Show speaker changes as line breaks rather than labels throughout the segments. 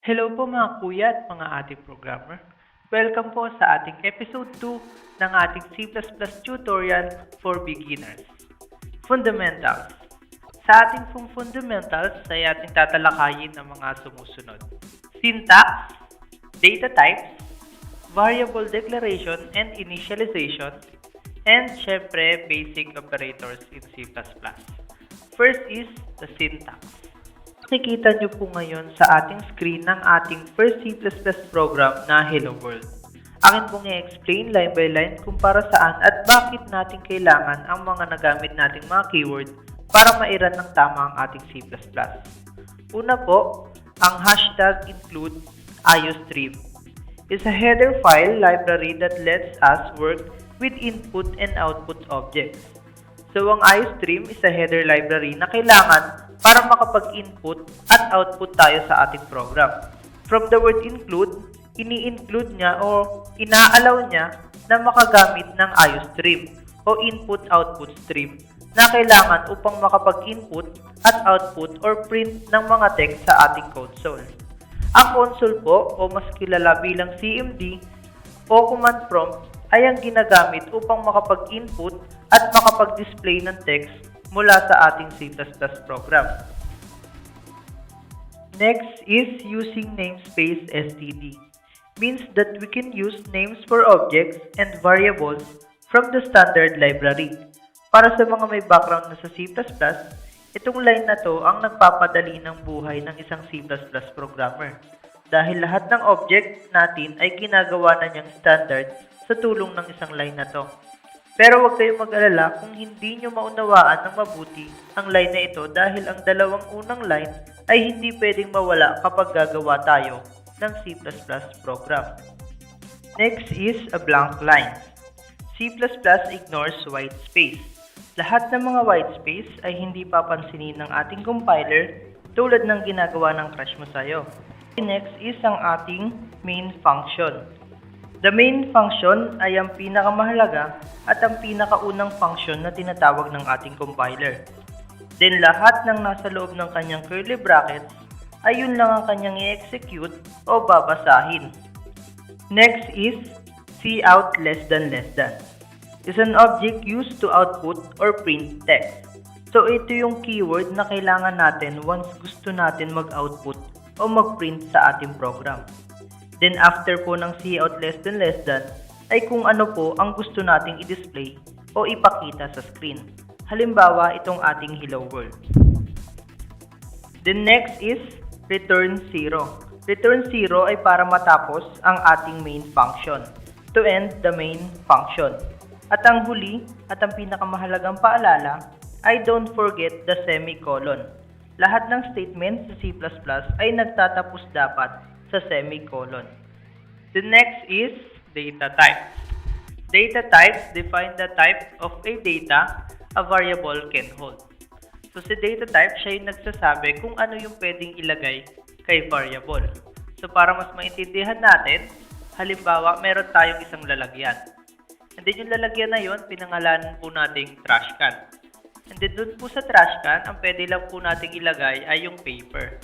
Hello po mga kuya at mga ating programmer. Welcome po sa ating episode 2 ng ating C++ tutorial for beginners. Fundamentals. Sa ating fundamentals ay ating tatalakayin ang mga sumusunod. Syntax, data types, variable declaration and initialization, and syempre basic operators in C++. First is the syntax. Nakikita nyo po ngayon sa ating screen ng ating first C++ program na Hello World. Akin pong i-explain line by line kung para saan at bakit natin kailangan ang mga nagamit nating mga keyword para mairan ng tama ang ating C++. Una po, ang hashtag include iostream is a header file library that lets us work with input and output objects. So, ang iostream is a header library na kailangan para makapag-input at output tayo sa ating program. From the word include, ini-include niya o ina-allow niya na makagamit ng iostream o input-output stream na kailangan upang makapag-input at output or print ng mga text sa ating console. Ang console po o mas kilala bilang CMD o command prompt ay ang ginagamit upang makapag-input at makapag-display ng text mula sa ating C++ program. Next is using namespace std. Means that we can use names for objects and variables from the standard library. Para sa mga may background na sa C++, itong line na to ang nagpapadali ng buhay ng isang C++ programmer. Dahil lahat ng object natin ay ginagawa na niyang standard sa tulong ng isang line na to. Pero huwag kayong mag-alala kung hindi nyo maunawaan ng mabuti ang line na ito dahil ang dalawang unang line ay hindi pwedeng mawala kapag gagawa tayo ng C++ program. Next is a blank line. C++ ignores white space. Lahat ng mga white space ay hindi papansinin ng ating compiler tulad ng ginagawa ng crush mo sa'yo. Next is ang ating main function. The main function ay ang pinakamahalaga at ang pinakaunang function na tinatawag ng ating compiler. Then lahat ng nasa loob ng kanyang curly brackets ay yun lang ang kanyang i-execute o babasahin. Next is cout less than. Is an object used to output or print text. So ito yung keyword na kailangan natin once gusto natin mag-output o mag-print sa ating program. Then after po ng cout less than ay kung ano po ang gusto nating i-display o ipakita sa screen. Halimbawa, itong ating hello world. Then next is return 0. Return 0 ay para matapos ang ating main function, to end the main function. At ang huli at ang pinakamahalagang paalala ay don't forget the semicolon. Lahat ng statements sa C++ ay nagtatapos dapat sa semicolon. The next is data types. Data types define the type of a data a variable can hold. So si data type, siya yung nagsasabi kung ano yung pwedeng ilagay kay variable. So para mas maintindihan natin, halimbawa meron tayong isang lalagyan. And then yung lalagyan na yun, pinangalanan po nating trash can. And then dun po sa trash can, ang pwede lang po nating ilagay ay yung paper.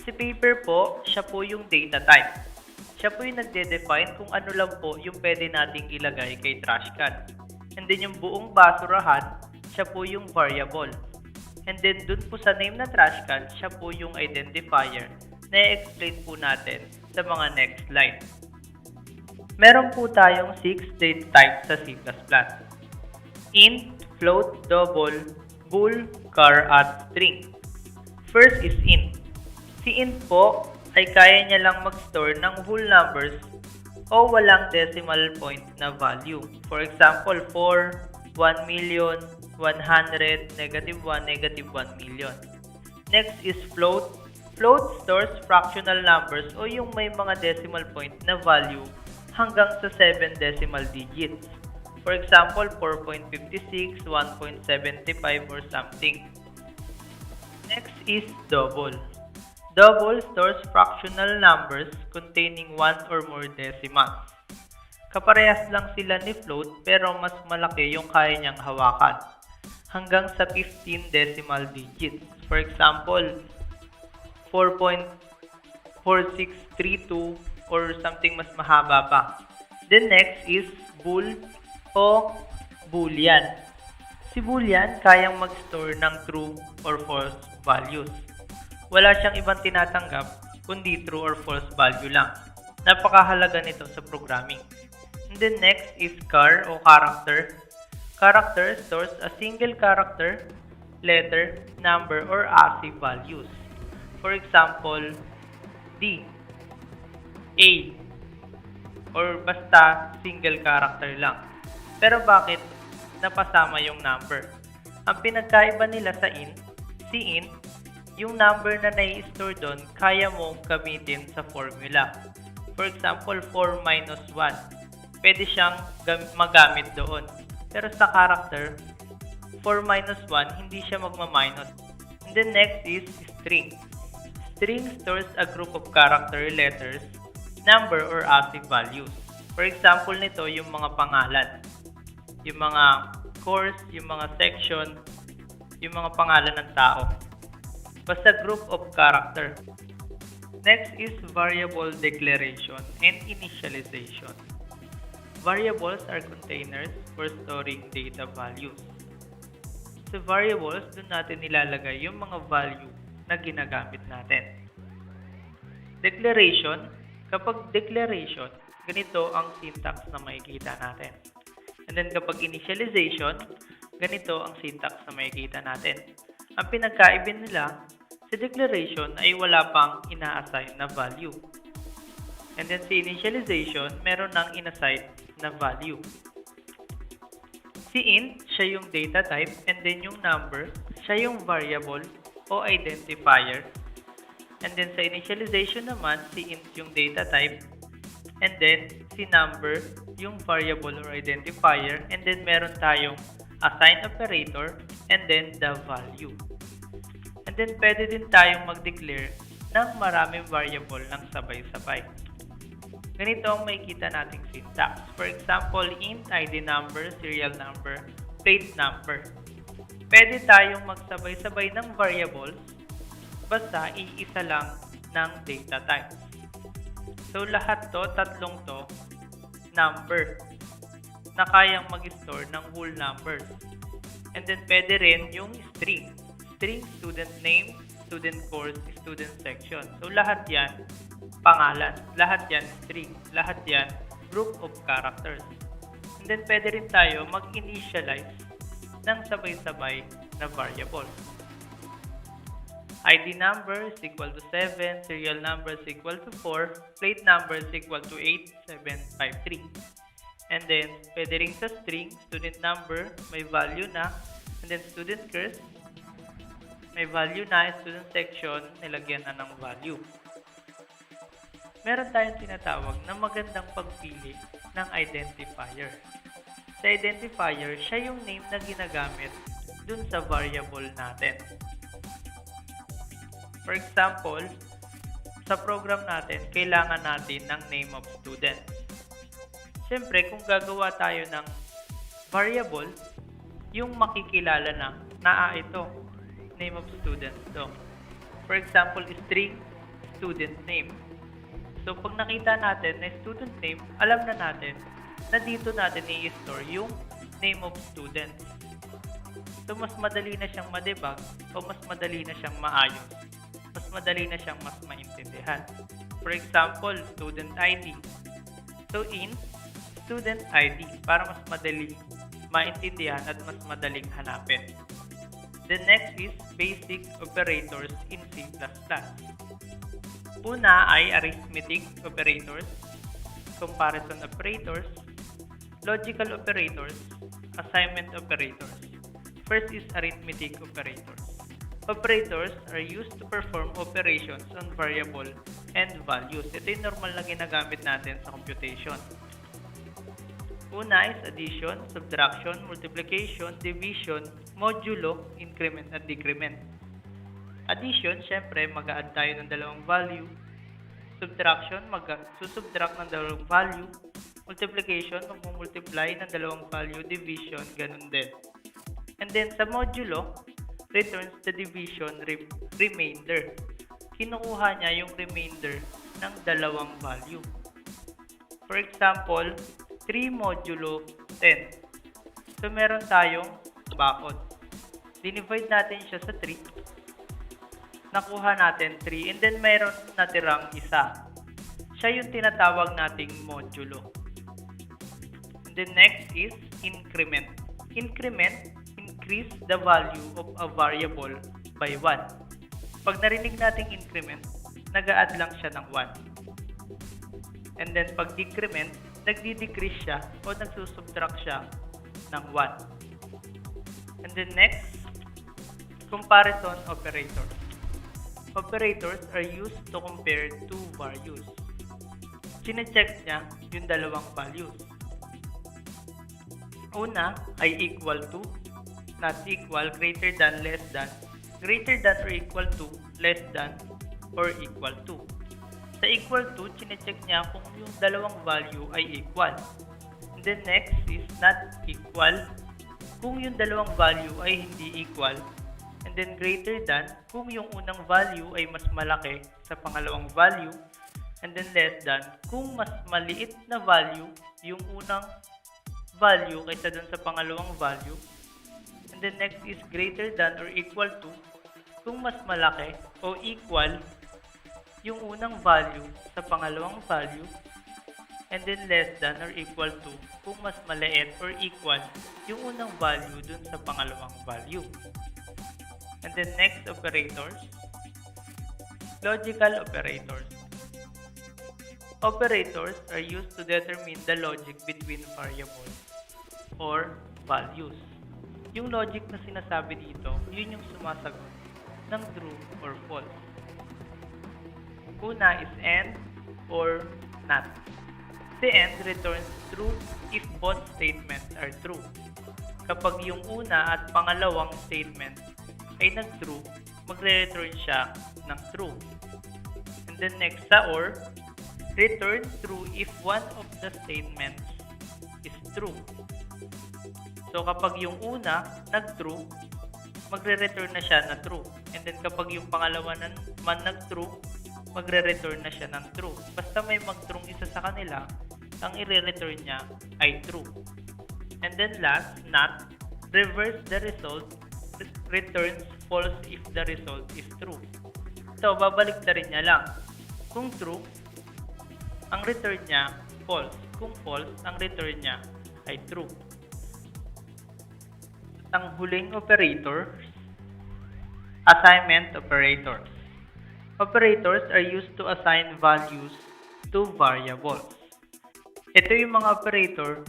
Si paper po, siya po yung data type. Siya po yung nagde-define kung ano lang po yung pwede nating ilagay kay trash can. And then yung buong basurahan, siya po yung variable. And then dun po sa name na trash can, siya po yung identifier na i-explain po natin sa mga next line. Meron po tayong 6 data types sa C++. Int, float, double, bool, char, at string. First is int. Si int po ay kaya niya lang mag-store ng whole numbers o walang decimal point na value. For example, 4, 1 million, 100, -1, -1 million. Next is float. Float stores fractional numbers o yung may mga decimal point na value hanggang sa 7 decimal digits. For example, 4.56, 1.75 or something. Next is double. Double stores fractional numbers containing 1 or more decimals. Kaparehas lang sila ni float pero mas malaki yung kaya niyang hawakan, hanggang sa 15 decimal digits. For example, 4.56 4632 or something mas mahaba pa. Then next is bool o boolean. Si boolean kayang mag-store ng true or false values. Wala siyang ibang tinatanggap kundi true or false value lang. Napakahalaga nito sa programming. And then next is char o character. Character stores a single character, letter, number, or ASCII values. For example, D, A, or basta single character lang. Pero bakit napasama yung number? Ang pinagkaiba nila sa int, si int, yung number na nai-store doon, kaya mong gamitin sa formula. For example, 4 minus 1. Pwede siyang magamit doon. Pero sa character, 4 minus 1, hindi siya magma-minus. And then next is string. String stores a group of character, letters, number, or ASCII values. For example nito, yung mga pangalan. Yung mga course, yung mga section, yung mga pangalan ng tao. Basta group of character. Next is variable declaration and initialization. Variables are containers for storing data values. Sa variables, doon natin nilalagay yung mga value na ginagamit natin. Declaration, kapag declaration, ganito ang syntax na makikita natin. And then kapag initialization, ganito ang syntax na makikita natin. Ang pinagkaiba nila, sa declaration ay wala pang ina-assign na value. And then sa initialization, meron ng in-assign na value. Si int, siya yung data type, and then yung number, siya yung variable o identifier. And then sa initialization naman, si int yung data type, and then si number yung variable or identifier, and then meron tayong assign operator, and then the value. And then pwede din tayong mag-declare ng maraming variable ng sabay-sabay. Ganito ang makikita nating syntax. For example, int ID number, serial number, plate number. Pwede tayong magsabay-sabay ng variables basta iisa lang ng data types. So lahat to, tatlong to, number na kayang mag-store ng whole numbers. And then pwede rin yung string. String, student name, student course, student section. So lahat yan pangalan, lahat yan string, lahat yan group of characters. And then pwede rin tayo mag-initialize ng sabay-sabay na variable. ID number is equal to 7, serial number is equal to 4, plate number is equal to 8753. And then pwede rin sa string, student number, may value na, and then student course, may value na, student section, nilagyan na ng value. Meron tayong tinatawag na magandang pagpili ng identifier. Sa identifier, siya yung name na ginagamit dun sa variable natin. For example, sa program natin, kailangan natin ng name of student. Siyempre, kung gagawa tayo ng variable, yung makikilala na ito, name of student to. For example, string student name. So, pag nakita natin na student name, alam na natin na dito natin i-store yung name of student. So, mas madali na siyang ma-debug o mas madali na siyang maayos. Mas madali na siyang mas maintindihan. For example, student ID. So, int student ID para mas madaling maintindihan at mas madaling hanapin. The next is basic operators in C++. Una ay arithmetic operators, comparison operators, logical operators, assignment operators. First is arithmetic operators. Operators are used to perform operations on variable and values. Ito yung normal na ginagamit natin sa computation. Una is addition, subtraction, multiplication, division, modulo, increment at decrement. Addition, syempre mag-a-add tayo ng dalawang value. Subtraction, susubtract ng dalawang value. Multiplication, mag-multiply ng dalawang value. Division, ganun din. And then sa modulo, returns the division remainder. kinukuha niya yung remainder ng dalawang value. For example, 3 modulo 10. So, meron tayong bakod. Dinivide natin siya sa 3. Nakuha natin 3. And then, meron natirang isa. Siya yung tinatawag nating modulo. And then, next is increment. Increment, increase the value of a variable by 1. Pag narinig nating increment, nag-a-add lang siya ng 1. And then, pag decrement, nagdi-decrease siya o nagsusubtract siya ng 1. And then next, comparison operators. Operators are used to compare two values. Chine-check niya yung dalawang values. Una ay equal to, not equal, greater than, less than, greater than or equal to, less than, or equal to. Sa equal to, chine-check niya kung yung dalawang value ay equal. And then next is not equal, kung yung dalawang value ay hindi equal. And then greater than, kung yung unang value ay mas malaki sa pangalawang value. And then less than, kung mas maliit na value yung unang value kaysa dun sa pangalawang value. And then next is greater than or equal to, kung mas malaki o equal yung unang value sa pangalawang value. And then less than or equal to, kung mas maliit or equal yung unang value dun sa pangalawang value. And then next operators, logical operators. Operators are used to determine the logic between variables or values. Yung logic na sinasabi dito, yun yung sumasagot ng true or false. Una is and or not. Si and returns true if both statements are true. Kapag yung una at pangalawang statement ay nag-true, magre-return siya ng true. And then next sa or, return true if one of the statements is true. So kapag yung una nag-true, magre-return na siya na true. And then kapag yung pangalawa man nag-true, magre-return na siya ng true. Basta may mag-true isa sa kanila, ang i-return niya ay true. And then last, not, reverse the result, returns false if the result is true. So, babalik na rin niya lang. Kung true, ang return niya false. Kung false, ang return niya ay true. Ang huling operator, assignment operators. Operators are used to assign values to variables. Ito yung mga operator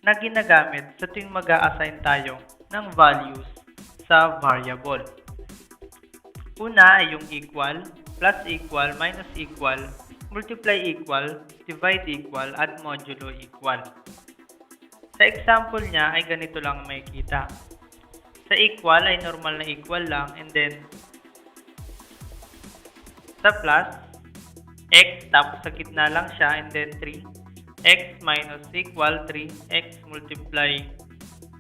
na ginagamit sa tuwing mag-a-assign tayo ng values sa variable. Una ay yung equal, plus equal, minus equal, multiply equal, divide equal, add modulo equal. Sa example niya ay ganito lang makikita. Sa equal ay normal na equal lang, and then sa plus, x tapos sa gitna lang siya, and then 3, x minus equal 3, x multiply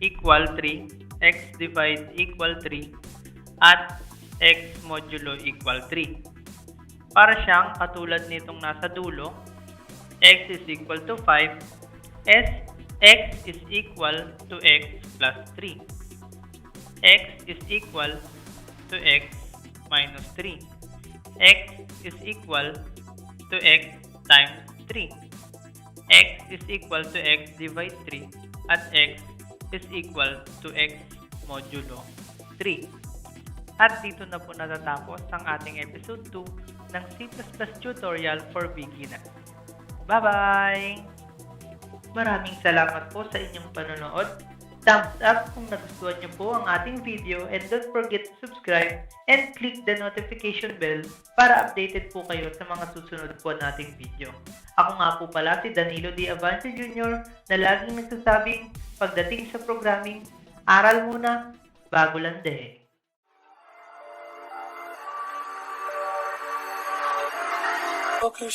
equal 3, x divide equal 3, at x modulo equal 3. Para siyang katulad nitong nasa dulo, x is equal to 5, x is equal to x plus 3, x is equal to x minus 3, x is equal to x times 3, x is equal to x divide 3, at x is equal to x modulo 3. At dito na po natatapos ang ating episode 2 ng C++ tutorial for beginners. Bye-bye! Maraming salamat po sa inyong panonood. Thumbs up kung nagustuhan niyo po ang ating video, and don't forget to subscribe and click the notification bell para updated po kayo sa mga susunod po nating video. Ako nga po pala si Danilo D. Avance Jr. na laging nagsasabing pagdating sa programming, aral muna bago lande. Okay.